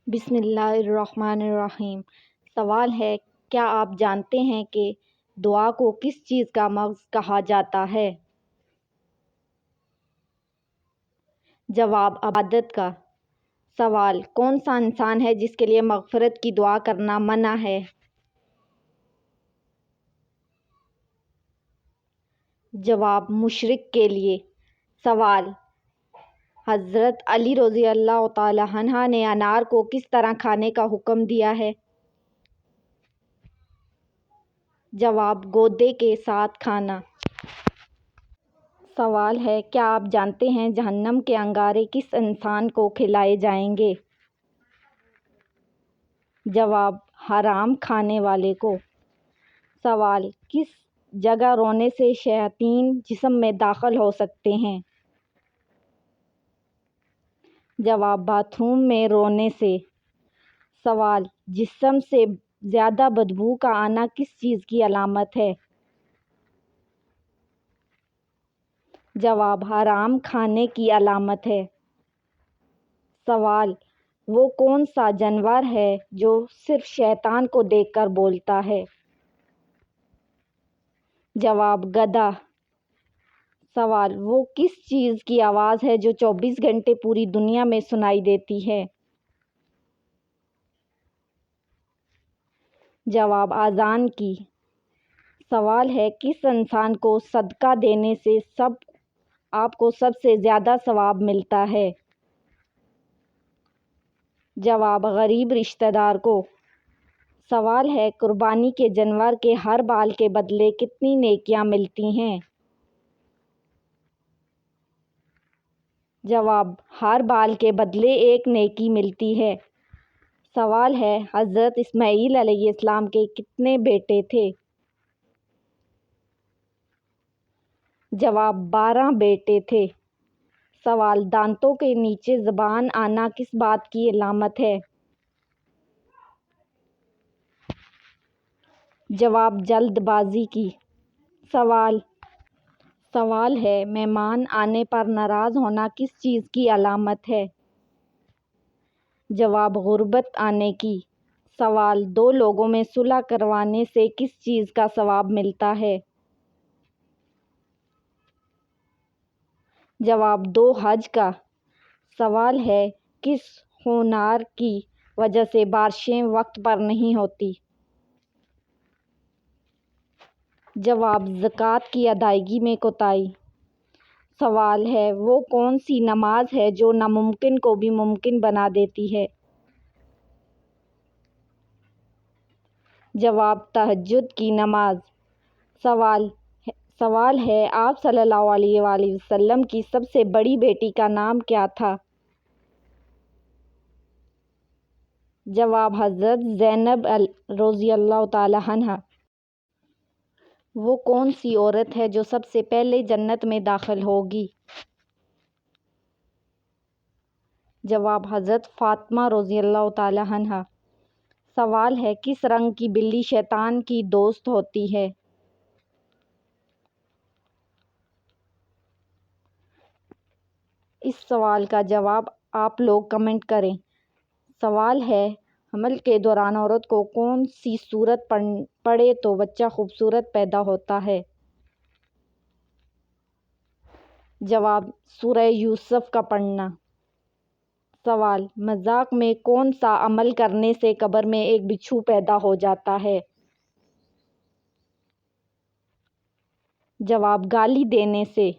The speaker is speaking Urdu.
بسم اللہ الرحمن الرحیم۔ سوال ہے، کیا آپ جانتے ہیں کہ دعا کو کس چیز کا مغز کہا جاتا ہے؟ جواب، عبادت کا۔ سوال، کون سا انسان ہے جس کے لیے مغفرت کی دعا کرنا منع ہے؟ جواب، مشرک کے لیے۔ سوال، حضرت علی رضی اللہ تعالی عنہ نے انار کو کس طرح کھانے کا حکم دیا ہے؟ جواب، گودے کے ساتھ کھانا۔ سوال ہے، کیا آپ جانتے ہیں جہنم کے انگارے کس انسان کو کھلائے جائیں گے؟ جواب، حرام کھانے والے کو۔ سوال، کس جگہ رونے سے شیاطین جسم میں داخل ہو سکتے ہیں؟ جواب، باتھ روم میں رونے سے۔ سوال، جسم سے زیادہ بدبو کا آنا کس چیز کی علامت ہے؟ جواب، حرام کھانے کی علامت ہے۔ سوال، وہ کون سا جانور ہے جو صرف شیطان کو دیکھ کر بولتا ہے؟ جواب، گدھا۔ سوال، وہ کس چیز کی آواز ہے جو 24 گھنٹے پوری دنیا میں سنائی دیتی ہے؟ جواب، اذان کی۔ سوال ہے، کس انسان کو صدقہ دینے سے آپ کو سب سے زیادہ ثواب ملتا ہے؟ جواب، غریب رشتہ دار کو۔ سوال ہے، قربانی کے جانور کے ہر بال کے بدلے کتنی نیکیاں ملتی ہیں؟ جواب، ہر بال کے بدلے 1 نیکی ملتی ہے۔ سوال ہے، حضرت اسماعیل علیہ السلام کے کتنے بیٹے تھے؟ جواب، 12 بیٹے تھے۔ سوال، دانتوں کے نیچے زبان آنا کس بات کی علامت ہے؟ جواب، جلد بازی کی۔ سوال ہے، مہمان آنے پر ناراض ہونا کس چیز کی علامت ہے؟ جواب، غربت آنے کی۔ سوال، 2 لوگوں میں صلح کروانے سے کس چیز کا ثواب ملتا ہے؟ جواب، 2 حج کا۔ سوال ہے، کس ہونہار کی وجہ سے بارشیں وقت پر نہیں ہوتی؟ جواب، زکوٰۃ کی ادائیگی میں کوتاہی۔ سوال ہے، وہ کون سی نماز ہے جو ناممکن کو بھی ممکن بنا دیتی ہے؟ جواب، تہجد کی نماز۔ سوال ہے، آپ صلی اللہ علیہ وآلہ وسلم کی سب سے بڑی بیٹی کا نام کیا تھا؟ جواب، حضرت زینب رضی اللہ تعالی عنہا۔ وہ کون سی عورت ہے جو سب سے پہلے جنت میں داخل ہوگی؟ جواب، حضرت فاطمہ رضی اللہ تعالی عنہا۔ سوال ہے، کس رنگ کی بلی شیطان کی دوست ہوتی ہے؟ اس سوال کا جواب آپ لوگ کمنٹ کریں۔ سوال ہے، حمل کے دوران عورت کو کون سی سورت پڑھے تو بچہ خوبصورت پیدا ہوتا ہے؟ جواب، سورہ یوسف کا پڑھنا۔ سوال، مذاق میں کون سا عمل کرنے سے قبر میں ایک بچھو پیدا ہو جاتا ہے؟ جواب، گالی دینے سے۔